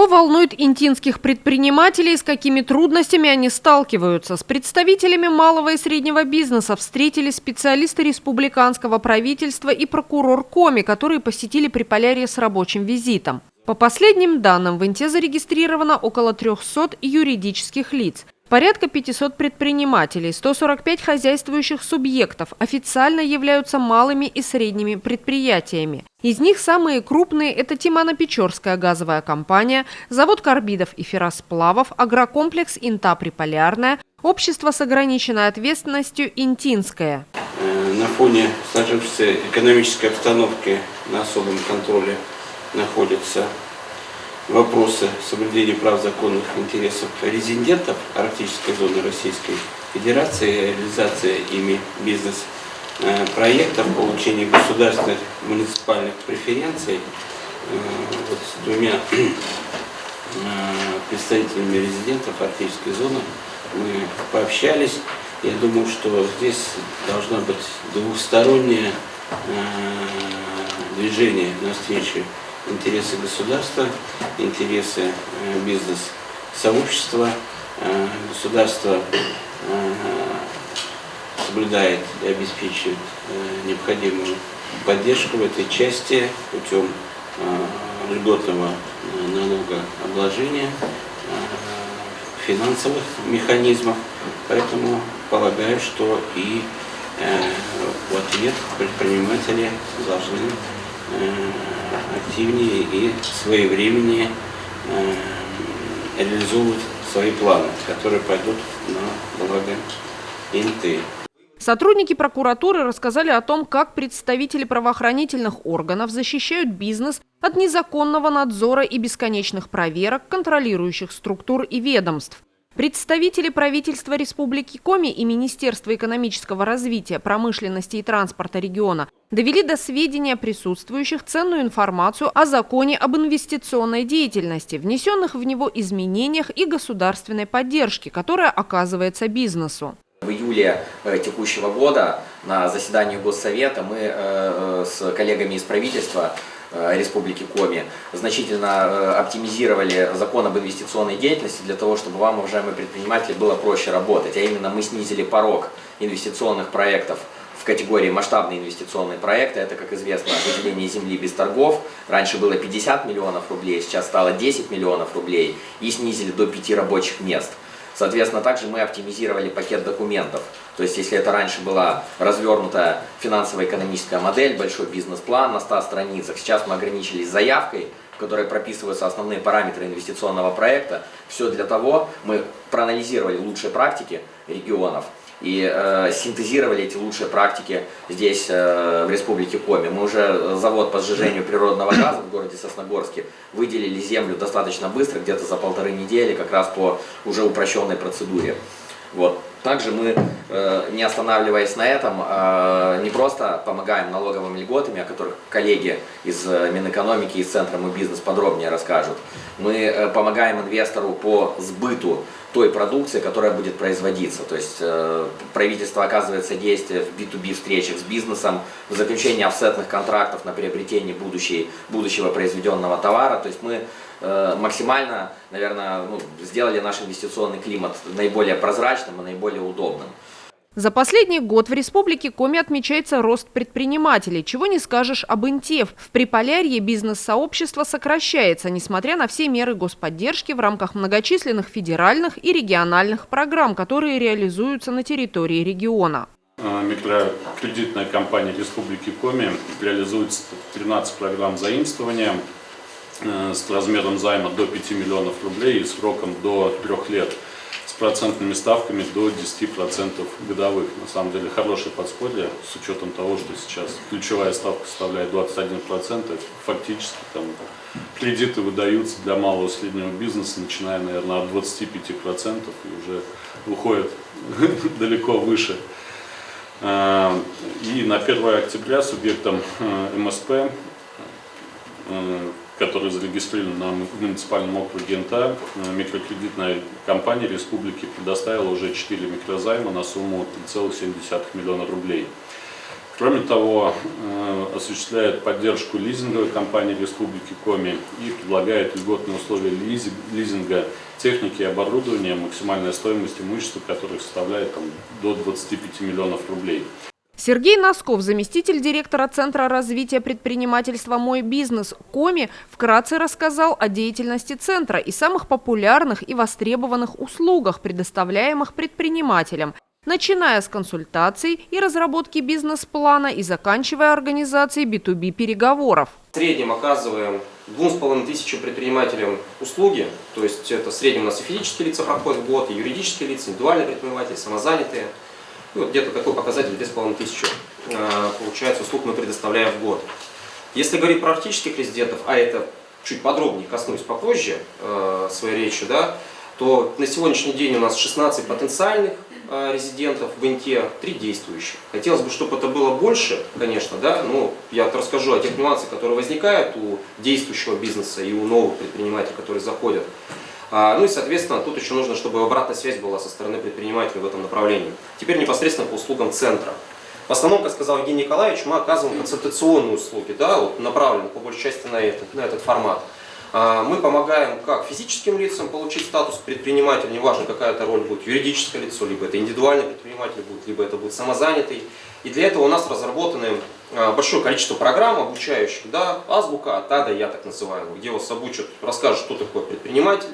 Что волнует интинских предпринимателей, с какими трудностями они сталкиваются? С представителями малого и среднего бизнеса встретились специалисты республиканского правительства и прокурор Коми, которые посетили Приполярье с рабочим визитом. По последним данным, в Инте зарегистрировано около 300 юридических лиц. Порядка 500 предпринимателей, 145 хозяйствующих субъектов официально являются малыми и средними предприятиями. Из них самые крупные – это Тимано-Печорская газовая компания, завод карбидов и ферросплавов, агрокомплекс «Инта Приполярная», общество с ограниченной ответственностью «Интинское». На фоне сложившейся экономической обстановки на особом контроле находятся вопросы соблюдения прав законных интересов резидентов арктической зоны Российской Федерации, реализация ими бизнес-проектов, получение государственных муниципальных преференций. Вот с двумя представителями резидентов арктической зоны мы пообщались. Я думаю, что здесь должно быть двухстороннее движение навстречу интересы государства, интересы бизнес-сообщества. Государство соблюдает и обеспечивает необходимую поддержку в этой части путем льготного налогообложения, финансовых механизмов. Поэтому полагаю, что и в ответ предприниматели должны активнее и своевременнее реализовывать свои планы, которые пойдут на благо Инты. Сотрудники прокуратуры рассказали о том, как представители правоохранительных органов защищают бизнес от незаконного надзора и бесконечных проверок контролирующих структур и ведомств. Представители правительства Республики Коми и Министерства экономического развития, промышленности и транспорта региона довели до сведения присутствующих ценную информацию о законе об инвестиционной деятельности, внесенных в него изменениях и государственной поддержке, которая оказывается бизнесу. В июле текущего года на заседании Госсовета мы с коллегами из правительства Республики Коми значительно оптимизировали закон об инвестиционной деятельности для того, чтобы вам, уважаемые предприниматели, было проще работать. А именно мы снизили порог инвестиционных проектов в категории масштабные инвестиционные проекты. Это, как известно, выделение земли без торгов. Раньше было 50 миллионов рублей, сейчас стало 10 миллионов рублей и снизили до 5 рабочих мест. Соответственно, также мы оптимизировали пакет документов. То есть, если это раньше была развернутая финансово-экономическая модель, большой бизнес-план на 100 страницах, сейчас мы ограничились заявкой, в которой прописываются основные параметры инвестиционного проекта. Все для того, мы проанализировали лучшие практики регионов и синтезировали эти лучшие практики здесь, в Республике Коми. Мы уже завод по сжижению природного газа в городе Сосногорске выделили землю достаточно быстро, где-то за 1,5 недели, как раз по уже упрощенной процедуре. Вот. Также мы, не останавливаясь на этом, не просто помогаем налоговыми льготами, о которых коллеги из Минэкономики и из Центра «Мой бизнес» подробнее расскажут. Мы помогаем инвестору по сбыту той продукции, которая будет производиться. То есть правительство оказывает содействие в B2B встречах с бизнесом, в заключении офсетных контрактов на приобретение будущего произведенного товара. То есть мы максимально, наверное, сделали наш инвестиционный климат наиболее прозрачным и наиболее удобным. За последний год в Республике Коми отмечается рост предпринимателей. Чего не скажешь об Инте. В Приполярье бизнес-сообщество сокращается, несмотря на все меры господдержки в рамках многочисленных федеральных и региональных программ, которые реализуются на территории региона. Микрокредитная компания Республики Коми реализует 13 программ заимствования с размером займа до 5 миллионов рублей и сроком до 3 лет. С процентными ставками до 10% годовых. На самом деле хорошее подспорье, с учетом того, что сейчас ключевая ставка составляет 21%. Фактически там кредиты выдаются для малого и среднего бизнеса, начиная, наверное, от 25% и уже уходят далеко выше. И на 1 октября субъектам МСП, который зарегистрирован на муниципальном округе Инта, микрокредитная компания республики предоставила уже 4 микрозайма на сумму 3,7 миллиона рублей. Кроме того, осуществляет поддержку лизинговой компании Республики Коми и предлагает льготные условия лизинга техники и оборудования, максимальная стоимость имущества которых составляет до 25 миллионов рублей. Сергей Носков, заместитель директора Центра развития предпринимательства «Мой бизнес» Коми, вкратце рассказал о деятельности центра и самых популярных и востребованных услугах, предоставляемых предпринимателям, начиная с консультаций и разработки бизнес-плана и заканчивая организацией B2B переговоров. В среднем оказываем 2500 предпринимателям услуги, то есть это в среднем у нас и физические лица проходят в год, и юридические лица, индивидуальные предприниматели, самозанятые. И вот где-то такой показатель 2500 получается услуг мы предоставляем в год. Если говорить про арктических резидентов, а это чуть подробнее коснусь попозже своей речи, да, то на сегодняшний день у нас 16 потенциальных резидентов в Инте, 3 действующих. Хотелось бы, чтобы это было больше, конечно, да, но я расскажу о тех нюансах, которые возникают у действующего бизнеса и у новых предпринимателей, которые заходят. Ну и, соответственно, тут еще нужно, чтобы обратная связь была со стороны предпринимателей в этом направлении. Теперь непосредственно по услугам центра. В основном, как сказал Евгений Николаевич, мы оказываем консультационные услуги, да, вот направлены по большей части на этот формат. Мы помогаем как физическим лицам получить статус предпринимателя, неважно какая это роль будет, юридическое лицо, либо это индивидуальный предприниматель будет, либо это будет самозанятый. И для этого у нас разработаны большое количество программ обучающих, да, азбука от А до Я, так называемую, где вас обучат, расскажут, что такое предприниматель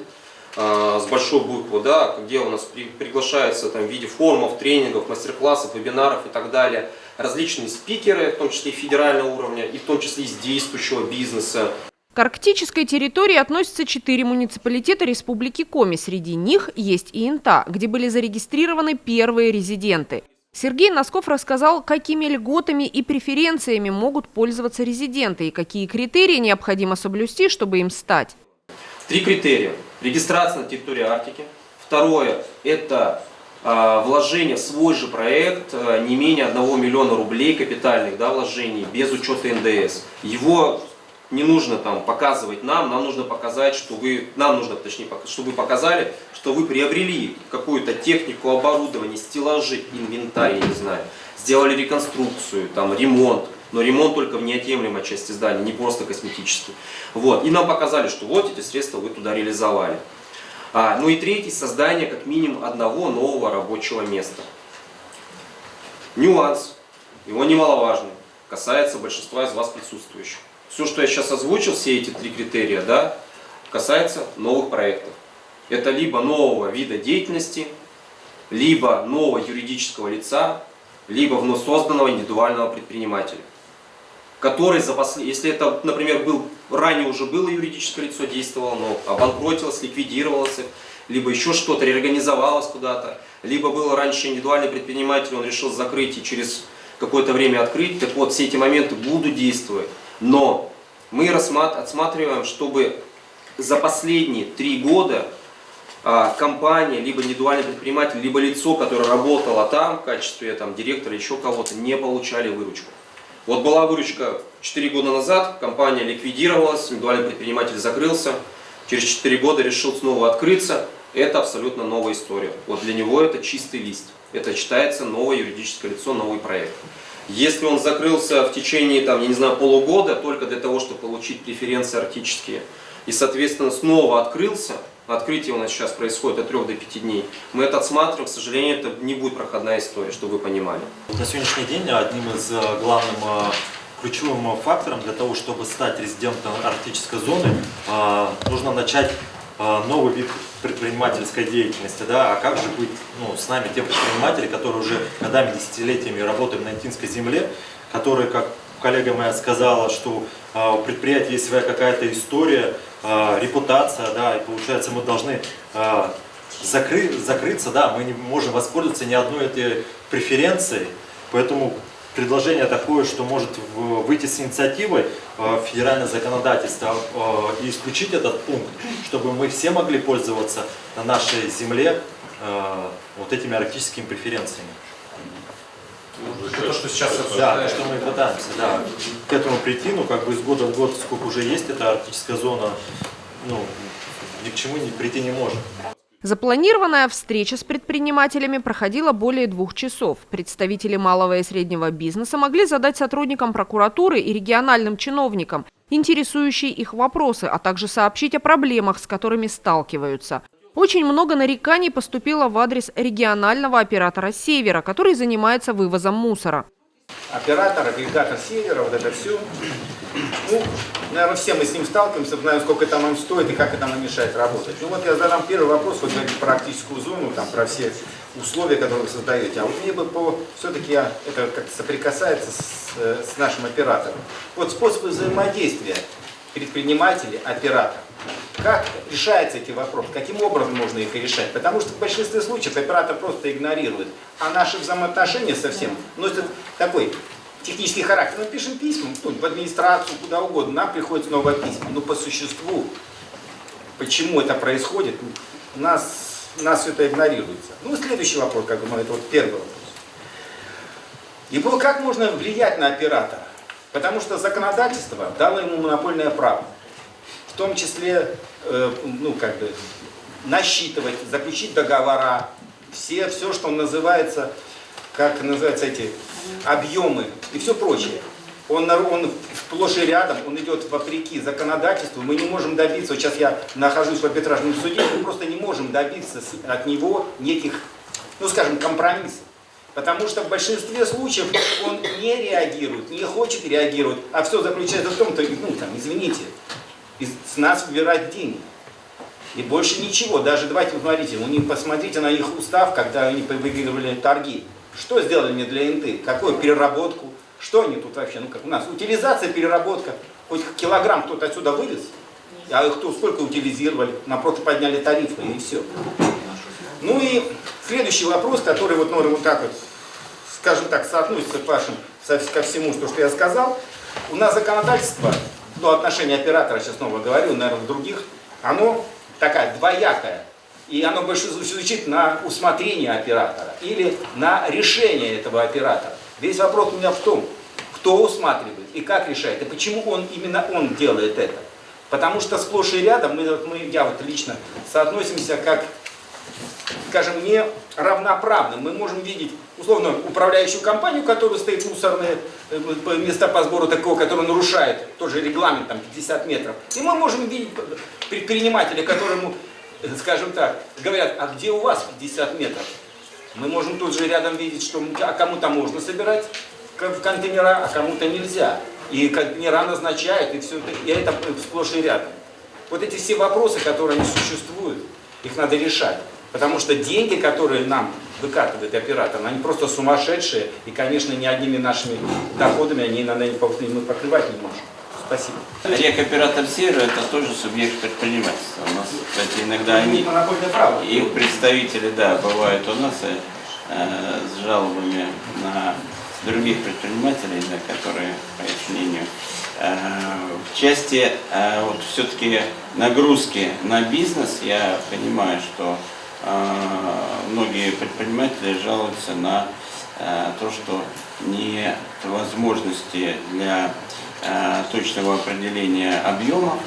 с большой буквы, да, где у нас приглашаются там, в виде форумов, тренингов, мастер-классов, вебинаров и так далее, различные спикеры, в том числе и федерального уровня, и в том числе из действующего бизнеса. К арктической территории относятся 4 муниципалитета Республики Коми. Среди них есть и Инта, где были зарегистрированы первые резиденты. Сергей Носков рассказал, какими льготами и преференциями могут пользоваться резиденты и какие критерии необходимо соблюсти, чтобы им стать. 3 критерия. Регистрация на территории Арктики. Второе – это вложение в свой же проект не менее 1 миллиона рублей капитальных, да, вложений без учета НДС. Его не нужно там показывать нам нужно показать, что вы, чтобы вы показали, что вы приобрели какую-то технику, оборудование, стеллажи, инвентарь, я не знаю, сделали реконструкцию, там, ремонт, но ремонт только в неотъемлемой части здания, не просто косметический. Вот. И нам показали, что вот эти средства вы туда реализовали. Ну и третий, создание как минимум одного нового рабочего места. Нюанс, его немаловажный, касается большинства из вас присутствующих. Все, что я сейчас озвучил, все эти 3 критерия, да, касается новых проектов. Это либо нового вида деятельности, либо нового юридического лица, либо вновь созданного индивидуального предпринимателя, который, если это, например, ранее уже было юридическое лицо, действовало, но обанкротилось, ликвидировалось, либо еще что-то, реорганизовалось куда-то, либо был раньше индивидуальный предприниматель, он решил закрыть и через какое-то время открыть, так вот, все эти моменты будут действовать. Но мы отсматриваем, чтобы за последние 3 года компания, либо индивидуальный предприниматель, либо лицо, которое работало там в качестве директора, еще кого-то, не получали выручку. Вот была выручка 4 года назад, компания ликвидировалась, индивидуальный предприниматель закрылся, через 4 года решил снова открыться. Это абсолютно новая история. Вот для него это чистый лист. Это считается новое юридическое лицо, новый проект. Если он закрылся в течение, я не знаю, полугода, только для того, чтобы получить преференции арктические, и, соответственно, снова открылся, открытие у нас сейчас происходит от 3 до 5 дней, мы это отсматриваем, к сожалению, это не будет проходная история, чтобы вы понимали. На сегодняшний день одним из главным ключевым фактором для того, чтобы стать резидентом арктической зоны, нужно начать новый вид предпринимательской деятельности, да, а как же быть с нами те предприниматели, которые уже годами, десятилетиями работают на интинской земле, которые, как коллега моя сказала, что у предприятия есть своя какая-то история, репутация, да, и получается мы должны закрыться, да, мы не можем воспользоваться ни одной этой преференцией, поэтому предложение такое, что может выйти с инициативой федеральное законодательство и исключить этот пункт, чтобы мы все могли пользоваться на нашей земле вот этими арктическими преференциями. То, что сейчас да, то, что мы пытаемся, да, к этому прийти, из года в год, сколько уже есть эта арктическая зона, ни к чему прийти не может. Запланированная встреча с предпринимателями проходила более 2 часов. Представители малого и среднего бизнеса могли задать сотрудникам прокуратуры и региональным чиновникам интересующие их вопросы, а также сообщить о проблемах, с которыми сталкиваются. Очень много нареканий поступило в адрес регионального оператора «Севера», который занимается вывозом мусора. Оператор, агрегатор «Севера», вот это все. Ну, наверное, все мы с ним сталкиваемся, знаем, сколько это нам стоит и как это нам мешает работать. Ну вот я задам первый вопрос, вот говорить про практическую зону, там, про все условия, которые вы создаете. А вот мне бы все-таки это как-то соприкасается с нашим оператором. Вот способы взаимодействия предпринимателей, оператора. Как решаются эти вопросы? Каким образом можно их решать? Потому что в большинстве случаев оператор просто игнорирует. А наши взаимоотношения совсем носят такой технический характер. Мы пишем письма в администрацию, куда угодно. Нам приходят снова письма. Но по существу, почему это происходит, у нас все это игнорируется. Ну, следующий вопрос, как бы, это вот первый вопрос. И как можно влиять на оператора? Потому что законодательство дало ему монопольное право. В том числе, насчитывать, заключить договора, все, что называется, как называются эти объемы и все прочее. Он сплошь и рядом, он идет вопреки законодательству. Мы не можем добиться, вот сейчас я нахожусь в арбитражном суде, мы просто не можем добиться от него неких, компромиссов. Потому что в большинстве случаев он не реагирует, не хочет реагировать, а все заключается в том, что, извините, с нас выбирать деньги. И больше ничего. Даже давайте посмотрите на их устав, когда они выигрывали торги. Что сделали мне для НТ? Какую переработку? Что они тут вообще? Как у нас. Утилизация, переработка. Хоть килограмм кто-то отсюда вывез, а их сколько утилизировали? Нам просто подняли тарифы и все. Ну и следующий вопрос, который соотносится ко всему, что я сказал. У нас законодательство, отношение оператора, сейчас снова говорю, наверное, в других, оно такая двоякая. И оно больше звучит на усмотрение оператора или на решение этого оператора. Весь вопрос у меня в том, кто усматривает и как решает, и почему именно он делает это. Потому что сплошь и рядом я лично соотносимся как, скажем, не равноправно. Мы можем видеть, условно, управляющую компанию, которая стоит мусорные места по сбору такого, который нарушает тоже регламент, 50 метров. И мы можем видеть предпринимателя, которому, скажем так, говорят, а где у вас 50 метров? Мы можем тут же рядом видеть, что кому-то можно собирать в контейнера, а кому-то нельзя. И контейнера назначают, и это сплошь и рядом. Вот эти все вопросы, которые существуют, их надо решать. Потому что деньги, которые нам выкатывает оператор, они просто сумасшедшие. И, конечно, ни одними нашими доходами мы покрывать не можем. Спасибо. Рекоператор «Севера» — это тоже субъект предпринимательства. У нас, кстати, иногда их представители, бывают у нас с жалобами на других предпринимателей, которые, по их мнению, в части все-таки нагрузки на бизнес, я понимаю, что многие предприниматели жалуются на то, что нет возможности для точного определения объемов,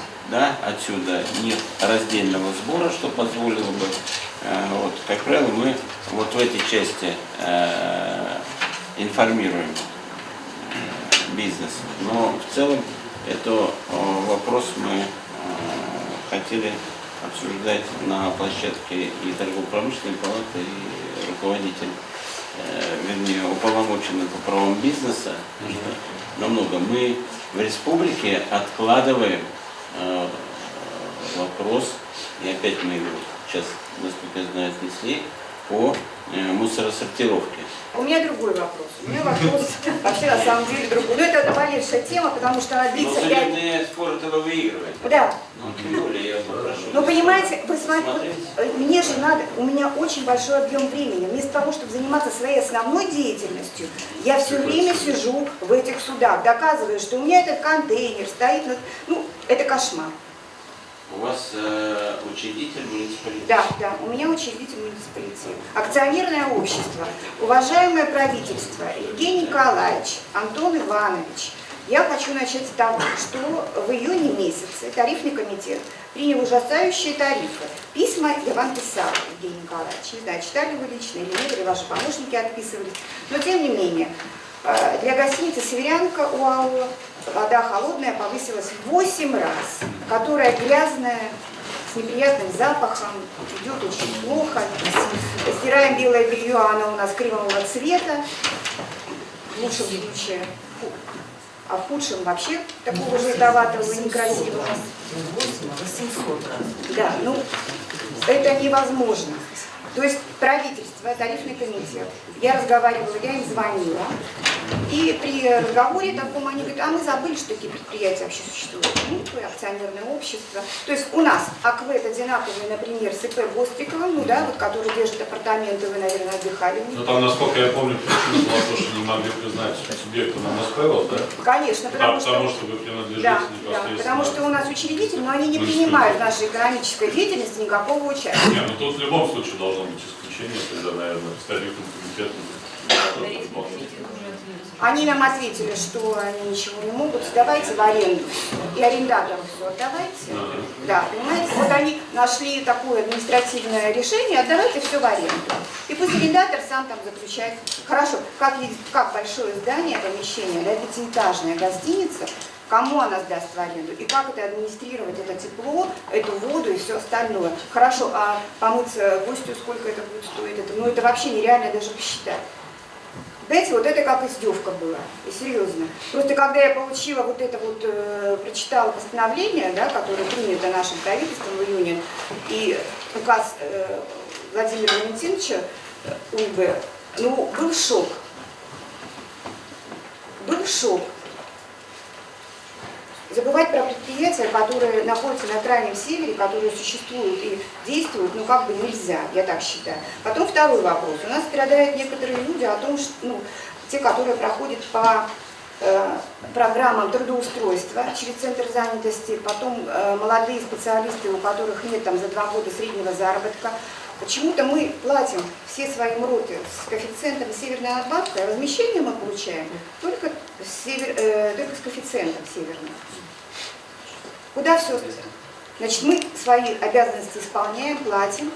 отсюда нет раздельного сбора, что позволило бы, как правило, мы в этой части информируем бизнес. Но в целом это вопрос мы хотели обсуждать на площадке и торгово-промышленной палаты, и руководитель, уполномоченный по правам бизнеса. Намного. Мы в республике откладываем вопрос, и опять мы его сейчас, насколько я знаю, отнесли, по мусоросортировке. У меня другой вопрос. У меня вопрос вообще на самом деле другой. Но это наболевшая тема, потому что она длится 5... судебные споры вы выигрываете. Да. Тем более я попрошу. Но понимаете, вы смотрите, мне же надо, у меня очень большой объем времени. Вместо того, чтобы заниматься своей основной деятельностью, я все время сижу в этих судах, доказываю, что у меня этот контейнер стоит, это кошмар. У вас учредитель муниципалитета? Да, у меня учредитель муниципалитета. Акционерное общество. Уважаемое правительство, Евгений Николаевич, Антон Иванович, Я хочу начать с того, что в июне месяце тарифный комитет принял ужасающие тарифы. Письма я вам писала, Евгений Николаевич, не знаю, читали вы лично или нет, или ваши помощники отписывались. Но тем не менее, для гостиницы «Северянка» УАО вода холодная повысилась в 8 раз, которая грязная, с неприятным запахом, идет очень плохо. Стираем белое белье, оно у нас кремового цвета, в лучшем случае. А в худшем вообще такого желтоватого, некрасивого. 800 раз. Да, ну это невозможно. То есть правительство, тарифный комитет, я разговаривала, я им звонила, и при разговоре таком они говорят, а мы забыли, что такие предприятия вообще существуют, ну, такое акционерное общество. То есть у нас АКВЭД одинаковый, например, с ИП Бостриковым, ну да, вот, который держит апартаменты, вы, наверное, отдыхали. Ну там, насколько я помню, причина была то, что не могли признать субъектом МСПЛ, да? Конечно, потому что вы принадлежите непосредственно. да, потому что у нас учредитель, но они не принимают в нашей экономической деятельности никакого участия. Нет, ну тут в любом случае должно быть исключение, тогда, наверное, с тарифным комитетом. Они нам ответили, что они ничего не могут, сдавайте в аренду. И арендатору все отдавайте. Да, понимаете, вот они нашли такое административное решение, отдавайте все в аренду. И пусть арендатор сам там заключает. Хорошо, как большое здание, помещение, да, пятиэтажная гостиница, кому она сдаст в аренду, и как это администрировать, это тепло, эту воду и все остальное. Хорошо, а помыться гостю сколько это будет стоить? Ну это вообще нереально даже посчитать. Знаете, вот это как издевка была, и серьезно. Просто когда я получила вот это вот, прочитала постановление, да, которое принято нашим правительством в июне, и указ Владимира Валентиновича УБ, ну, был шок. Был шок. Забывать про предприятия, которые находятся на Крайнем Севере, которые существуют и действуют, ну как бы нельзя, я так считаю. Потом второй вопрос. У нас страдают некоторые люди о том, что, ну, те, которые проходят по программам трудоустройства через Центр занятости, потом молодые специалисты, у которых нет там за 2 года среднего заработка. Почему-то мы платим все свои МРОТы с коэффициентом северная надбавка, а размещение мы получаем только с коэффициентом северным. Куда все? Значит, мы свои обязанности исполняем, платим.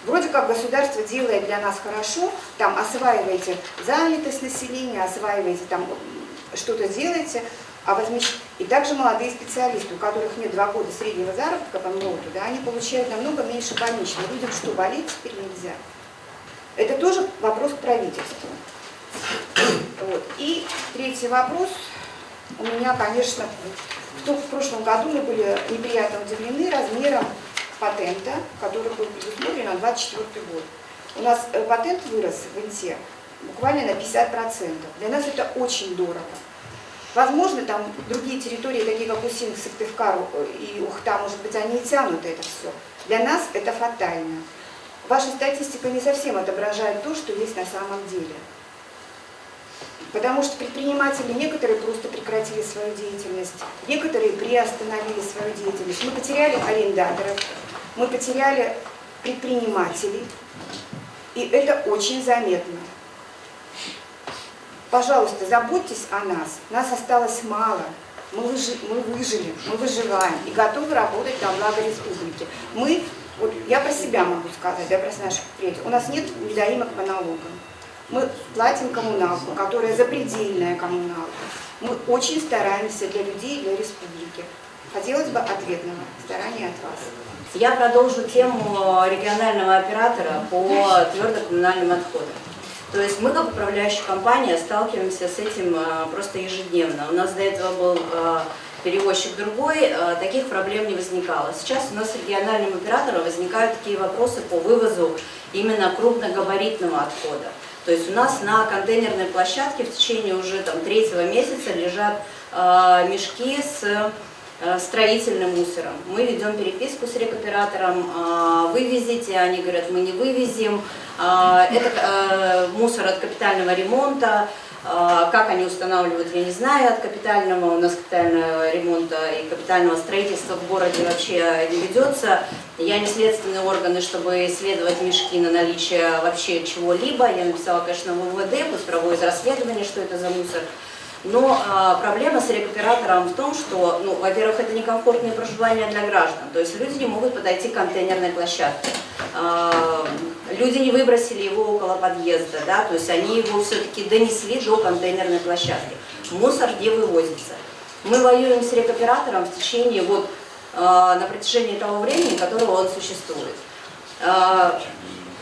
Вроде как государство делает для нас хорошо, там осваиваете занятость населения, осваиваете там что-то делаете, и также молодые специалисты, у которых нет 2 года среднего заработка по МРОТу, да, они получают намного меньше больничных. Людям что, болеть теперь нельзя? Это тоже вопрос к правительству. Вот. И третий вопрос. У меня, конечно, в прошлом году мы были неприятно удивлены размером патента, который был предусмотрен на 2024 год. У нас патент вырос в ИНТе буквально на 50%. Для нас это очень дорого. Возможно, там другие территории, такие как Усинг, Сыктывкар и Ухта, может быть, они и тянут это все. Для нас это фатально. Ваша статистика не совсем отображает то, что есть на самом деле. Потому что предприниматели некоторые просто прекратили свою деятельность, некоторые приостановили свою деятельность. Мы потеряли арендаторов, мы потеряли предпринимателей, и это очень заметно. Пожалуйста, заботьтесь о нас. Нас осталось мало. Мы выжили, мы выживаем и готовы работать на благо республики. Вот я про себя могу сказать, да, про наших предприятий. У нас нет недоимок по налогам. Мы платим коммуналку, которая запредельная коммуналка. Мы очень стараемся для людей, для республики. Хотелось бы ответного старания от вас. Я продолжу тему регионального оператора по твердокоммунальным отходам. То есть мы, как управляющая компания, сталкиваемся с этим просто ежедневно. У нас до этого был перевозчик другой, таких проблем не возникало. Сейчас у нас с региональным оператором возникают такие вопросы по вывозу именно крупногабаритного отхода. То есть у нас на контейнерной площадке в течение уже там 3-го месяца лежат мешки с строительным мусором. Мы ведем переписку с рекоператором, вывезите, они говорят, мы не вывезем. Это мусор от капитального ремонта. Как они устанавливают, я не знаю, от капитального. У нас капитального ремонта и капитального строительства в городе вообще не ведется. Я не следственные органы, чтобы исследовать мешки на наличие вообще чего-либо. Я написала, конечно, в МВД, пусть проводят расследование, что это за мусор. Но проблема с рекуператором в том, что, ну, во-первых, это некомфортное проживание для граждан, то есть люди не могут подойти к контейнерной площадке. Люди не выбросили его около подъезда, да, то есть они его все-таки донесли до контейнерной площадки. Мусор не вывозится. Мы воюем с рекуператором в течение, вот, на протяжении того времени, которого он существует.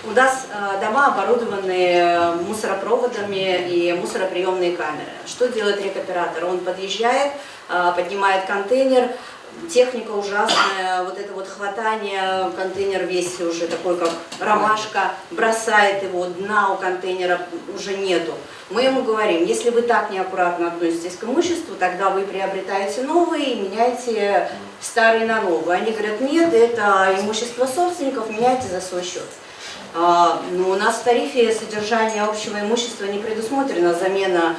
У нас дома оборудованы мусоропроводами и мусороприемные камеры. Что делает рекуператор? Он подъезжает, поднимает контейнер, техника ужасная, вот это вот хватание, контейнер весь уже такой, как ромашка, бросает его, дна у контейнера уже нету. Мы ему говорим, если вы так неаккуратно относитесь к имуществу, тогда вы приобретаете новые и меняете старые на новые. Они говорят, нет, это имущество собственников, меняйте за свой счет. Но у нас в тарифе содержания общего имущества не предусмотрена замена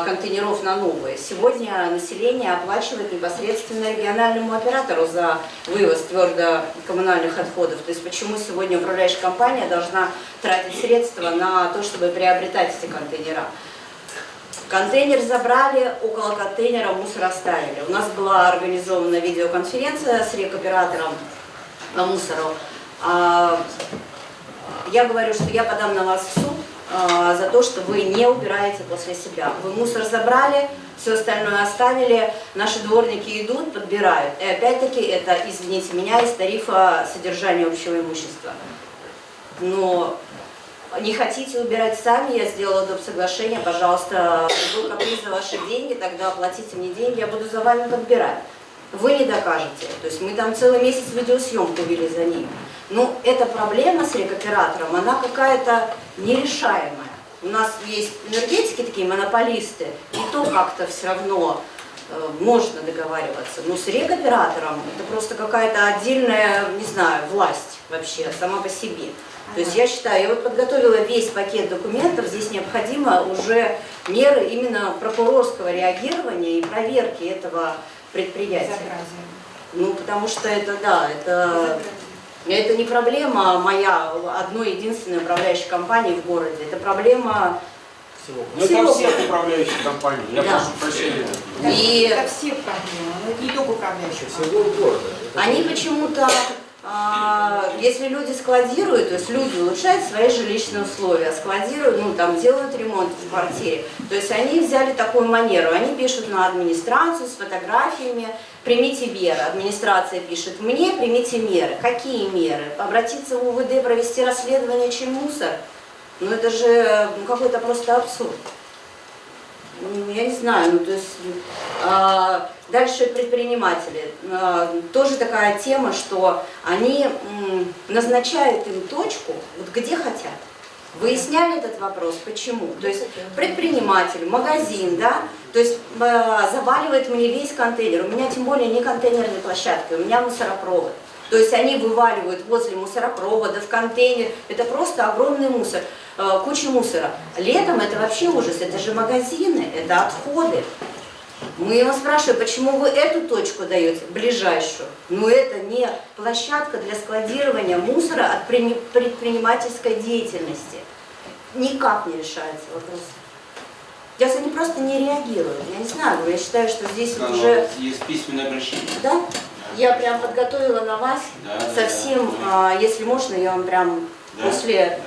контейнеров на новые. Сегодня население оплачивает непосредственно региональному оператору за вывоз твердокоммунальных отходов. То есть почему сегодня управляющая компания должна тратить средства на то, чтобы приобретать эти контейнера? Контейнер забрали, около контейнера мусор оставили. У нас была организована видеоконференция с рекуператором по мусору. Я говорю, что я подам на вас в суд за то, что вы не убираете после себя. Вы мусор забрали, все остальное оставили, наши дворники идут, подбирают. И опять-таки это, извините меня, из тарифа содержания общего имущества. Но не хотите убирать сами, я сделала доп. Соглашение, пожалуйста, вы каприз за ваши деньги, тогда оплатите мне деньги, я буду за вами подбирать. Вы не докажете. То есть мы там целый месяц видеосъемку вели за ним. Но эта проблема с рекуператором, она какая-то нерешаемая. У нас есть энергетики такие, монополисты, и то как-то все равно можно договариваться. Но с рекуператором это просто какая-то отдельная, не знаю, власть вообще, сама по себе. То есть я считаю, я вот подготовила весь пакет документов, здесь необходимо уже меры именно прокурорского реагирования и проверки этого предприятия. Ну, потому что это, да, это не проблема моя, одной единственной управляющей компании в городе, это проблема всего. Это всех управляющих компаний, я прошу прощения. И Это всех проблема, но это не только управляющих. Всего города. они почему-то, если люди складируют, то есть люди улучшают свои жилищные условия, складируют, ну там делают ремонт в квартире, то есть они взяли такую манеру, они пишут на администрацию с фотографиями, примите меры, администрация пишет мне, примите меры. Какие меры? Обратиться в УВД, провести расследование, чем мусор? Ну это же какой-то просто абсурд. Я не знаю, ну то есть дальше предприниматели. Тоже такая тема, что они назначают им точку, вот где хотят. Выясняли этот вопрос, почему? То есть предприниматель, магазин, да, то есть заваливает мне весь контейнер. У меня тем более не контейнерная площадка, у меня мусоропровод. То есть они вываливают возле мусоропровода в контейнер. Это просто огромный мусор, куча мусора. Летом это вообще ужас, это же магазины, это отходы. Мы его спрашиваем, почему вы эту точку даете, ближайшую? Но это не площадка для складирования мусора от предпринимательской деятельности. Никак не решается вопрос. Сейчас они просто не реагируют. Я не знаю, я считаю, что здесь вот уже... Есть письменное обращение. Да? Я прям подготовила на вас совсем, если можно, я вам прям после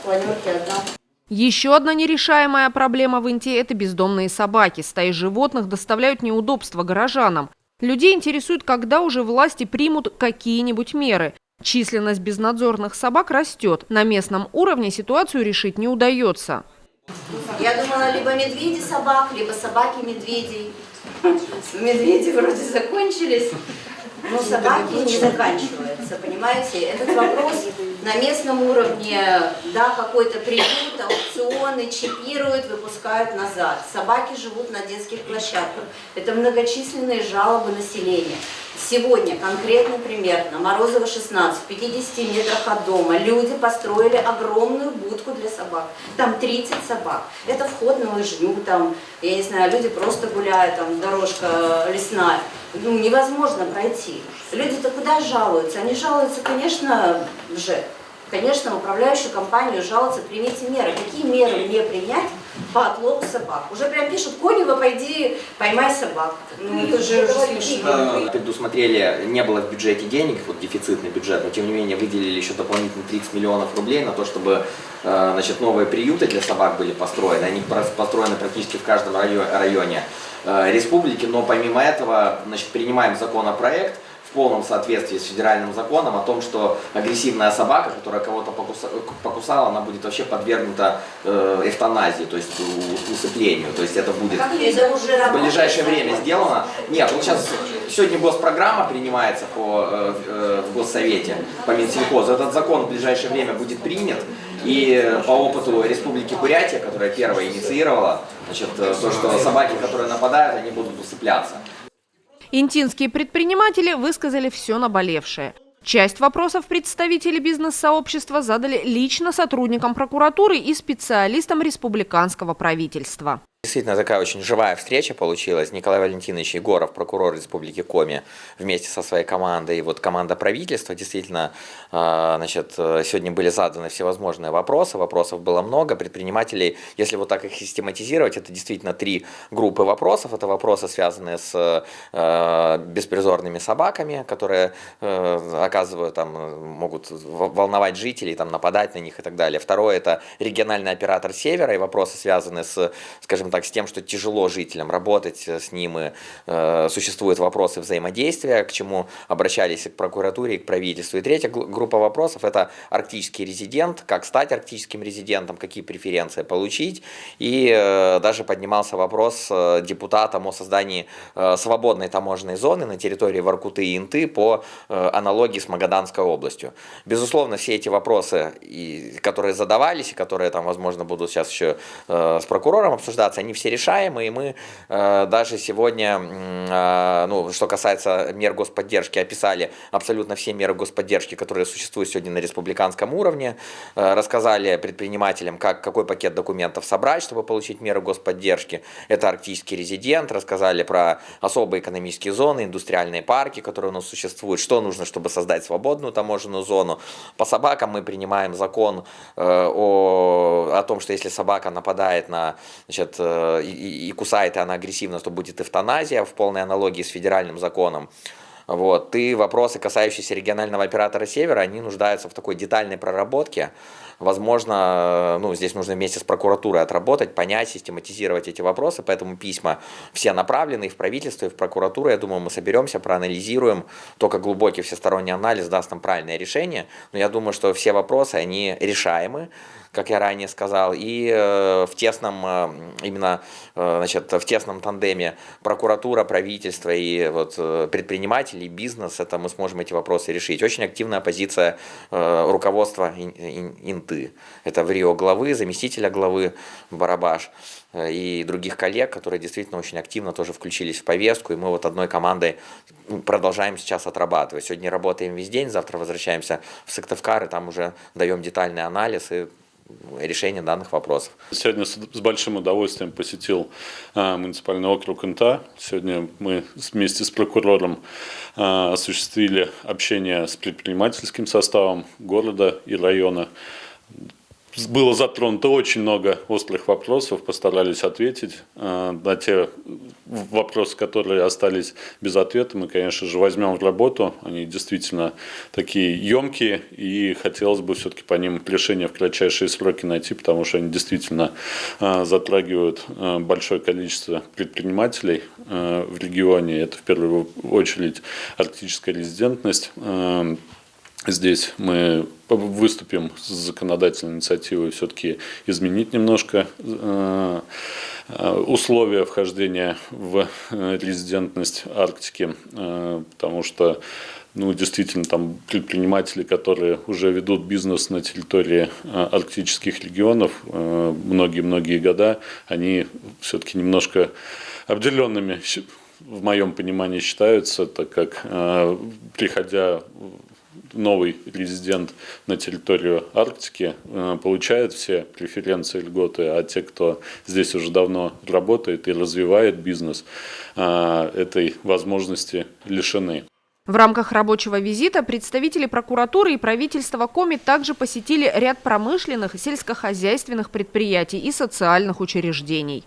планерки отдам. Еще одна нерешаемая проблема в Инте – это бездомные собаки. Стаи животных доставляют неудобства горожанам. Людей интересует, когда уже власти примут какие-нибудь меры. Численность безнадзорных собак растет. На местном уровне ситуацию решить не удается. Я думала, либо медведи собак, либо собаки медведей. Медведи вроде закончились, но собаки не заканчиваются, понимаете? Этот вопрос на местном уровне, да, какой-то приют, аукционы, чипируют, выпускают назад. Собаки живут на детских площадках. Это многочисленные жалобы населения. Сегодня конкретный пример. На Морозова 16, в 50 метрах от дома, люди построили огромную будку для собак. Там 30 собак. Это вход на лыжню, там, я не знаю, люди просто гуляют, там дорожка лесная. Ну, невозможно пройти. Люди-то куда жалуются? Они жалуются, конечно, в ЖЭК. Конечно, управляющую компанию жалуются, примите меры. Какие меры мне принять, по отлову собак. Уже прям пишут: Конева, пойди поймай собак. Ну это же уже смешно. Предусмотрели, не было в бюджете денег, вот дефицитный бюджет, но тем не менее выделили еще дополнительно 30 миллионов рублей на то, чтобы значит, новые приюты для собак были построены. Они построены практически в каждом районе республики, но помимо этого, значит, принимаем законопроект в полном соответствии с федеральным законом о том, что агрессивная собака, которая кого-то покусала, она будет вообще подвергнута эвтаназии, то есть усыплению. То есть это будет в ближайшее время сделано. Нет, вот сейчас, сегодня госпрограмма принимается в Госсовете по Минсельхозу. Этот закон в ближайшее время будет принят. И по опыту Республики Бурятия, которая первая инициировала, значит, то, что собаки, которые нападают, они будут усыпляться. Интинские предприниматели высказали все наболевшее. Часть вопросов представители бизнес-сообщества задали лично сотрудникам прокуратуры и специалистам республиканского правительства. Действительно, такая очень живая встреча получилась. Николай Валентинович Егоров, прокурор Республики Коми, вместе со своей командой, и вот команда правительства, действительно, значит, сегодня были заданы всевозможные вопросы, вопросов было много, предпринимателей, если вот так их систематизировать, это действительно 3 группы вопросов. Это вопросы, связанные с беспризорными собаками, которые оказывают, там, могут волновать жителей, там, нападать на них и так далее. Второе – это региональный оператор Севера, и вопросы, связанные с, скажем так, с тем, что тяжело жителям работать с ним, и существуют вопросы взаимодействия, к чему обращались и к прокуратуре, и к правительству. И третья группа вопросов – это арктический резидент, как стать арктическим резидентом, какие преференции получить. И даже поднимался вопрос депутатом о создании свободной таможенной зоны на территории Воркуты и Инты по аналогии с Магаданской областью. Безусловно, все эти вопросы, которые задавались, и которые, там, возможно, будут сейчас еще с прокурором обсуждаться, они все решаемые, и мы даже сегодня, ну, что касается мер господдержки, описали абсолютно все меры господдержки, которые существуют сегодня на республиканском уровне, рассказали предпринимателям, какой пакет документов собрать, чтобы получить меры господдержки. Это арктический резидент, рассказали про особые экономические зоны, индустриальные парки, которые у нас существуют, что нужно, чтобы создать свободную таможенную зону. По собакам мы принимаем закон о том, что если собака нападает на, значит, и кусает, и она агрессивна, то будет эвтаназия в полной аналогии с федеральным законом. Вот. И вопросы, касающиеся регионального оператора Севера, они нуждаются в такой детальной проработке. Возможно, ну, здесь нужно вместе с прокуратурой отработать, понять, систематизировать эти вопросы, поэтому письма все направлены и в правительство, и в прокуратуру. Я думаю, мы соберемся, проанализируем, только глубокий всесторонний анализ даст нам правильное решение. Но я думаю, что все вопросы, они решаемы, как я ранее сказал, и в тесном, именно, значит, в тесном тандеме прокуратура, правительство и вот предприниматели, и бизнес, это мы сможем эти вопросы решить. Очень активная позиция руководства Инты. Это в Рио главы, заместителя главы Барабаш и других коллег, которые действительно очень активно тоже включились в повестку, и мы вот одной командой продолжаем сейчас отрабатывать. Сегодня работаем весь день, завтра возвращаемся в Сыктывкар, и там уже даем детальный анализ и решение данных вопросов. Сегодня с большим удовольствием посетил муниципальный округ Инта. Сегодня мы вместе с прокурором осуществили общение с предпринимательским составом города и района. Было затронуто очень много острых вопросов, постарались ответить на те вопросы, которые остались без ответа. Мы, конечно же, возьмем в работу, они действительно такие емкие, и хотелось бы все-таки по ним решение в кратчайшие сроки найти, потому что они действительно затрагивают большое количество предпринимателей в регионе. Это в первую очередь арктическая резидентность. Здесь мы выступим с законодательной инициативой все-таки изменить немножко условия вхождения в резидентность Арктики, потому что, ну, действительно, там предприниматели, которые уже ведут бизнес на территории арктических регионов многие-многие года, они все-таки немножко обделенными, в моем понимании, считаются, так как, приходя новый резидент на территорию Арктики, получает все преференции, льготы, а те, кто здесь уже давно работает и развивает бизнес, этой возможности лишены. В рамках рабочего визита представители прокуратуры и правительства Коми также посетили ряд промышленных и сельскохозяйственных предприятий и социальных учреждений.